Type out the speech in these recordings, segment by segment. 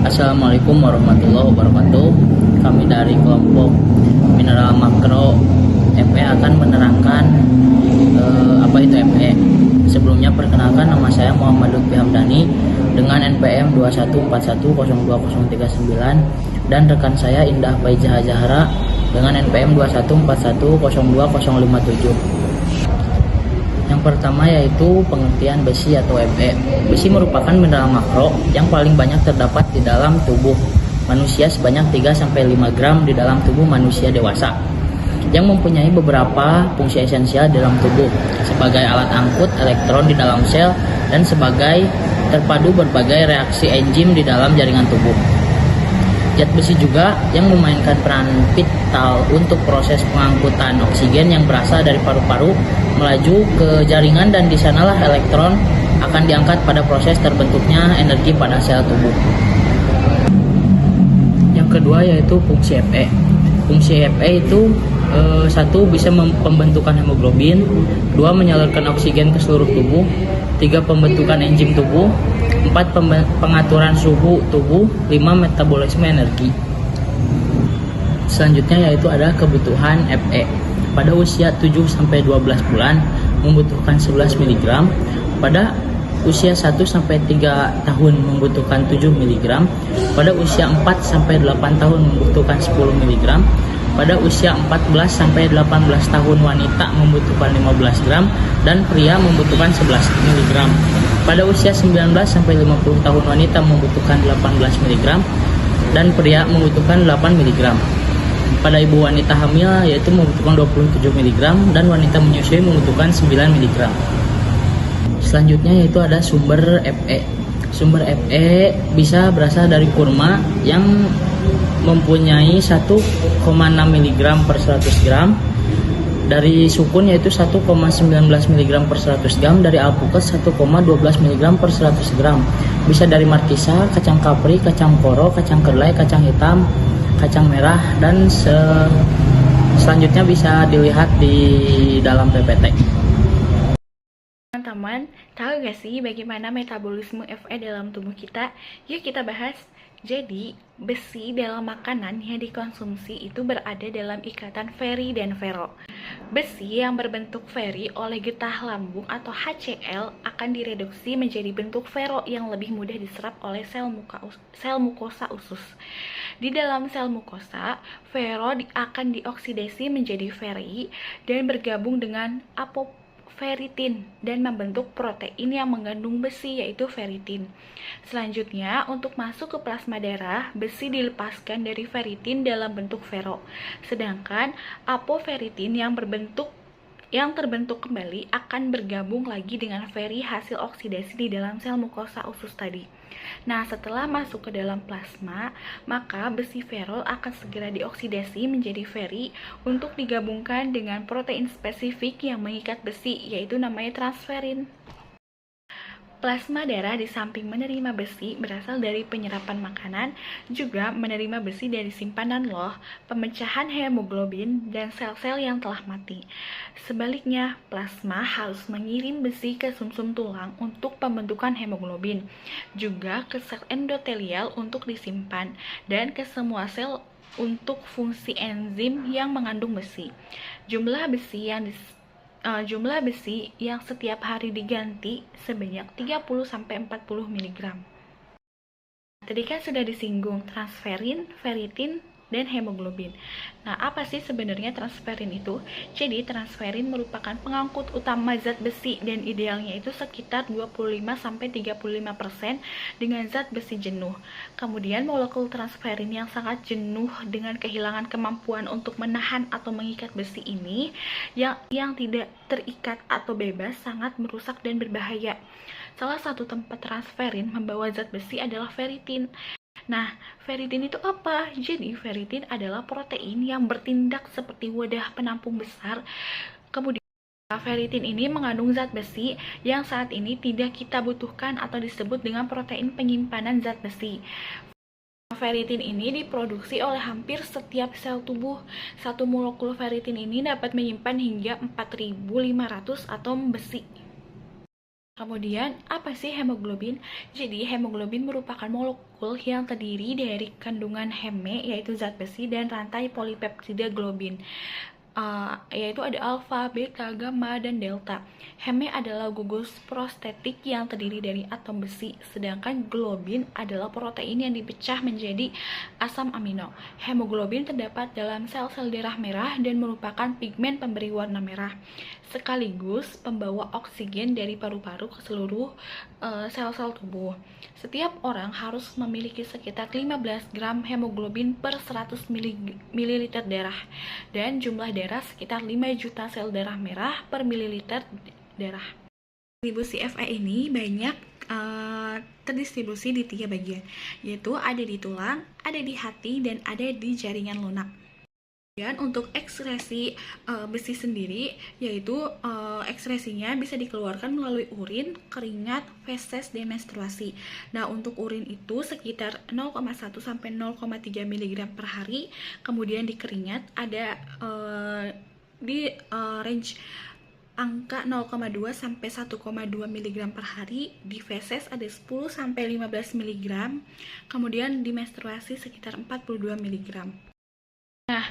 Assalamualaikum warahmatullahi wabarakatuh. Kami dari kelompok mineral makro FE akan menerangkan apa itu FE. Sebelumnya perkenalkan, nama saya Muhammad Lutfi Hamdani dengan NPM 2141020039 dan rekan saya Indah Faizah Zahra dengan NPM 2141020057. Yang pertama yaitu pengertian besi atau Fe. Besi merupakan mineral makro yang paling banyak terdapat di dalam tubuh manusia sebanyak 3-5 gram di dalam tubuh manusia dewasa, yang mempunyai beberapa fungsi esensial dalam tubuh sebagai alat angkut elektron di dalam sel dan sebagai terpadu berbagai reaksi enzim di dalam jaringan tubuh. Zat besi juga yang memainkan peran vital untuk proses pengangkutan oksigen yang berasal dari paru-paru melaju ke jaringan, dan di sanalah elektron akan diangkat pada proses terbentuknya energi pada sel tubuh. Yang kedua yaitu fungsi Fe. Fungsi Fe itu satu, bisa pembentukan hemoglobin, dua, menyalurkan oksigen ke seluruh tubuh, tiga, pembentukan enzim tubuh, 4, pengaturan suhu tubuh, 5, metabolisme energi. Selanjutnya yaitu ada kebutuhan Fe. Pada usia 7-12 bulan membutuhkan 11 mg, pada usia 1-3 tahun membutuhkan 7 mg, pada usia 4-8 tahun membutuhkan 10 mg, pada usia 14-18 tahun wanita membutuhkan 15 gram, dan pria membutuhkan 11 mg. Pada usia 19-50 tahun wanita membutuhkan 18 mg, dan pria membutuhkan 8 mg. Pada ibu wanita hamil yaitu membutuhkan 27 mg, dan wanita menyusui membutuhkan 9 mg. Selanjutnya yaitu ada sumber Fe. Sumber Fe bisa berasal dari kurma yang mempunyai 1,6 mg per 100 gram, dari sukun yaitu 1,19 mg per 100 gram, dari alpukat 1,12 mg per 100 gram. Bisa dari markisa, kacang kapri, kacang koro, kacang kedelai, kacang hitam, kacang merah, dan selanjutnya bisa dilihat di dalam PPT. Teman-teman, tahu gak sih bagaimana metabolisme Fe dalam tubuh kita? Yuk kita bahas. Jadi, besi dalam makanan yang dikonsumsi itu berada dalam ikatan feri dan fero. Besi yang berbentuk feri oleh getah lambung atau HCl akan direduksi menjadi bentuk fero yang lebih mudah diserap oleh sel mukosa usus. Di dalam sel mukosa, fero akan dioksidasi menjadi feri dan bergabung dengan apoferitin dan membentuk protein yang mengandung besi, yaitu feritin. Selanjutnya, untuk masuk ke plasma darah, besi dilepaskan dari feritin dalam bentuk fero. Sedangkan apoferitin yang terbentuk kembali akan bergabung lagi dengan feri hasil oksidasi di dalam sel mukosa usus tadi. Nah, setelah masuk ke dalam plasma, maka besi ferol akan segera dioksidasi menjadi feri untuk digabungkan dengan protein spesifik yang mengikat besi, yaitu namanya transferin. Plasma darah di samping menerima besi berasal dari penyerapan makanan, juga menerima besi dari simpanan loh, pemecahan hemoglobin, dan sel-sel yang telah mati. Sebaliknya, plasma harus mengirim besi ke sumsum tulang untuk pembentukan hemoglobin, juga ke sel endotelial untuk disimpan, dan ke semua sel untuk fungsi enzim yang mengandung besi. Jumlah besi yang setiap hari diganti sebanyak 30-40 mg. Tadi kan sudah disinggung transferin, feritin, dan hemoglobin. Nah, apa sih sebenarnya transferin itu? Jadi, transferin merupakan pengangkut utama zat besi dan idealnya itu sekitar 25-35% dengan zat besi jenuh. Kemudian, molekul transferin yang sangat jenuh dengan kehilangan kemampuan untuk menahan atau mengikat besi ini yang tidak terikat atau bebas sangat merusak dan berbahaya. Salah satu tempat transferin membawa zat besi adalah feritin. Nah, feritin itu apa? Jadi, feritin adalah protein yang bertindak seperti wadah penampung besar. Kemudian, feritin ini mengandung zat besi yang saat ini tidak kita butuhkan atau disebut dengan protein penyimpanan zat besi. Feritin ini diproduksi oleh hampir setiap sel tubuh. Satu molekul feritin ini dapat menyimpan hingga 4.500 atom besi. Kemudian, apa sih hemoglobin? Jadi, hemoglobin merupakan molekul yang terdiri dari kandungan heme, yaitu zat besi, dan rantai polipeptida globin. Yaitu ada alfa, beta, gamma, dan delta. Heme adalah gugus prostetik yang terdiri dari atom besi, sedangkan globin adalah protein yang dipecah menjadi asam amino. Hemoglobin terdapat dalam sel-sel darah merah dan merupakan pigmen pemberi warna merah, sekaligus pembawa oksigen dari paru-paru ke seluruh sel-sel tubuh. Setiap orang harus memiliki sekitar 15 gram hemoglobin per 100 ml darah, dan jumlah darah sekitar 5 juta sel darah merah per mililiter darah. Distribusi Fe ini banyak terdistribusi di 3 bagian, yaitu ada di tulang, ada di hati, dan ada di jaringan lunak. Dan untuk ekskresi besi sendiri, yaitu ekskresinya bisa dikeluarkan melalui urin, keringat, feses, dan menstruasi. Nah, untuk urin itu sekitar 0,1 sampai 0,3 mg per hari. Kemudian di keringat ada di range angka 0,2 sampai 1,2 mg per hari. Di feses ada 10 sampai 15 mg. Kemudian di menstruasi sekitar 42 mg. Nah,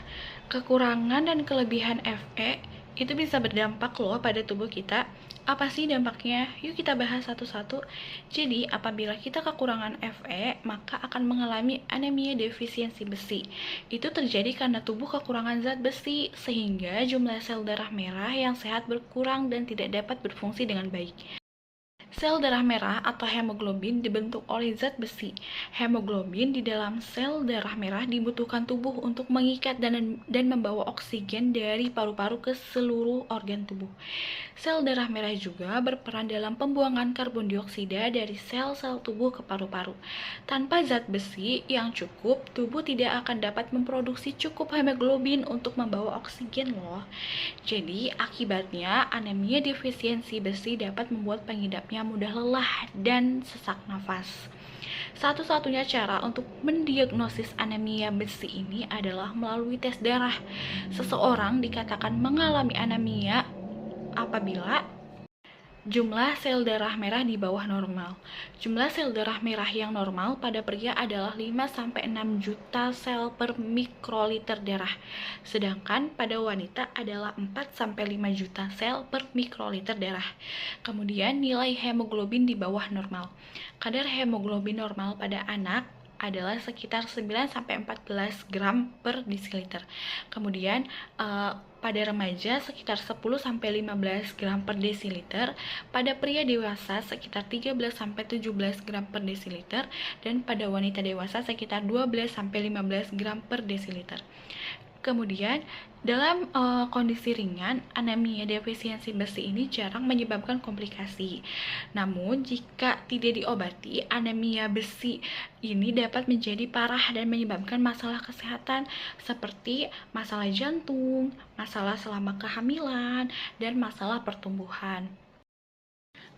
kekurangan dan kelebihan Fe itu bisa berdampak loh pada tubuh kita. Apa sih dampaknya? Yuk kita bahas satu-satu. Jadi, apabila kita kekurangan Fe, maka akan mengalami anemia defisiensi besi. Itu terjadi karena tubuh kekurangan zat besi, sehingga jumlah sel darah merah yang sehat berkurang dan tidak dapat berfungsi dengan baik. Sel darah merah atau hemoglobin dibentuk oleh zat besi. Hemoglobin di dalam sel darah merah dibutuhkan tubuh untuk mengikat dan membawa oksigen dari paru-paru ke seluruh organ tubuh. Sel darah merah juga berperan dalam pembuangan karbon dioksida dari sel-sel tubuh ke paru-paru. Tanpa zat besi yang cukup, tubuh tidak akan dapat memproduksi cukup hemoglobin untuk membawa oksigen loh. Jadi, akibatnya anemia defisiensi besi dapat membuat pengidapnya mudah lelah dan sesak nafas. Satu-satunya cara untuk mendiagnosis anemia besi ini adalah melalui tes darah. Seseorang dikatakan mengalami anemia apabila jumlah sel darah merah di bawah normal. Jumlah sel darah merah yang normal pada pria adalah 5-6 juta sel per mikroliter darah. Sedangkan pada wanita adalah 4-5 juta sel per mikroliter darah. Kemudian nilai hemoglobin di bawah normal. Kadar hemoglobin normal pada anak adalah sekitar 9-14 gram per desiliter. Kemudian pada remaja sekitar 10-15 gram per desiliter, pada pria dewasa sekitar 13-17 gram per desiliter, dan pada wanita dewasa sekitar 12-15 gram per desiliter. Kemudian, dalam kondisi ringan, anemia defisiensi besi ini jarang menyebabkan komplikasi. Namun, jika tidak diobati, anemia besi ini dapat menjadi parah dan menyebabkan masalah kesehatan seperti masalah jantung, masalah selama kehamilan, dan masalah pertumbuhan.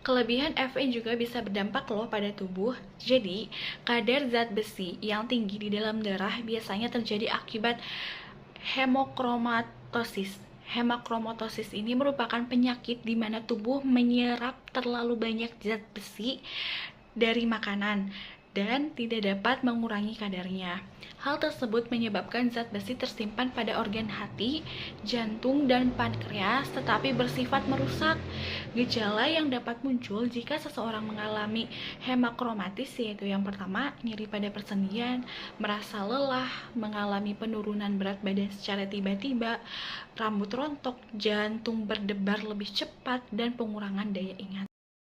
Kelebihan Fe juga bisa berdampak loh pada tubuh. Jadi, kadar zat besi yang tinggi di dalam darah biasanya terjadi akibat hemokromatosis. Hemokromatosis ini merupakan penyakit di mana tubuh menyerap terlalu banyak zat besi dari makanan dan tidak dapat mengurangi kadarnya. Hal tersebut menyebabkan zat besi tersimpan pada organ hati, jantung, dan pankreas, tetapi bersifat merusak. Gejala yang dapat muncul jika seseorang mengalami hemakromatis yaitu yang pertama, nyeri pada persendian, merasa lelah, mengalami penurunan berat badan secara tiba-tiba, rambut rontok, jantung berdebar lebih cepat, dan pengurangan daya ingat.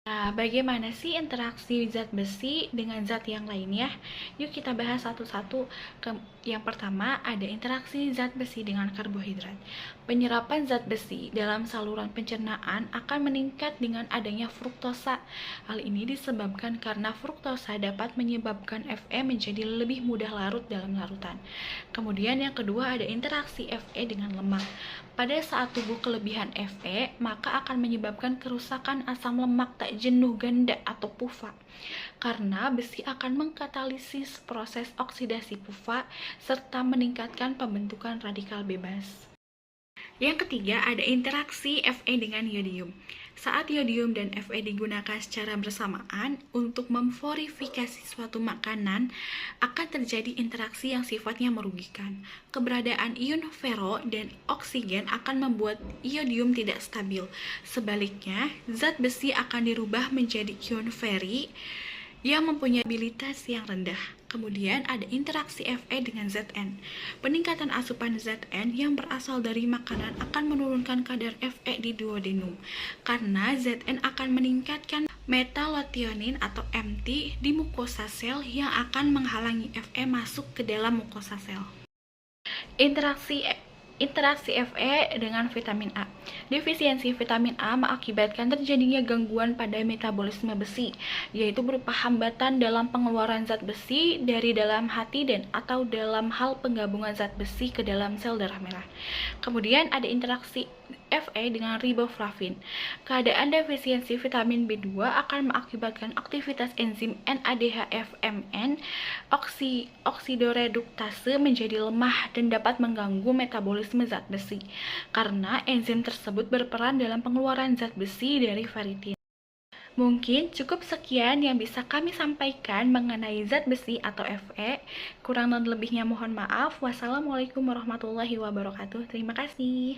Nah, bagaimana sih interaksi zat besi dengan zat yang lainnya? Yuk kita bahas satu-satu. Yang pertama, ada interaksi zat besi dengan karbohidrat. Penyerapan zat besi dalam saluran pencernaan akan meningkat dengan adanya fruktosa. Hal ini disebabkan karena fruktosa dapat menyebabkan Fe menjadi lebih mudah larut dalam larutan. Kemudian yang kedua, ada interaksi Fe dengan lemak. Pada saat tubuh kelebihan Fe, maka akan menyebabkan kerusakan asam lemak tak jenuh ganda atau PUFA. Karena besi akan mengkatalisis proses oksidasi PUFA serta meningkatkan pembentukan radikal bebas. Yang ketiga, ada interaksi Fe dengan yodium. Saat iodium dan Fe digunakan secara bersamaan untuk memverifikasi suatu makanan, akan terjadi interaksi yang sifatnya merugikan. Keberadaan ion fero dan oksigen akan membuat iodium tidak stabil. Sebaliknya, zat besi akan dirubah menjadi ion feri yang mempunyai stabilitas yang rendah. Kemudian ada interaksi Fe dengan Zn. Peningkatan asupan Zn yang berasal dari makanan akan menurunkan kadar Fe di duodenum, karena Zn akan meningkatkan metallothionein atau Mt di mukosa sel yang akan menghalangi Fe masuk ke dalam mukosa sel. Interaksi Fe dengan vitamin A. Defisiensi vitamin A mengakibatkan terjadinya gangguan pada metabolisme besi, yaitu berupa hambatan dalam pengeluaran zat besi dari dalam hati dan atau dalam hal penggabungan zat besi ke dalam sel darah merah. Kemudian ada interaksi Fe dengan riboflavin. Keadaan defisiensi vitamin B2 akan mengakibatkan aktivitas enzim NADH-FMN oksidoreduktase menjadi lemah dan dapat mengganggu metabolisme zat besi, karena enzim tersebut berperan dalam pengeluaran zat besi dari ferritin. Mungkin cukup sekian yang bisa kami sampaikan mengenai zat besi atau Fe. Kurang dan lebihnya mohon maaf. Wassalamualaikum warahmatullahi wabarakatuh. Terima kasih.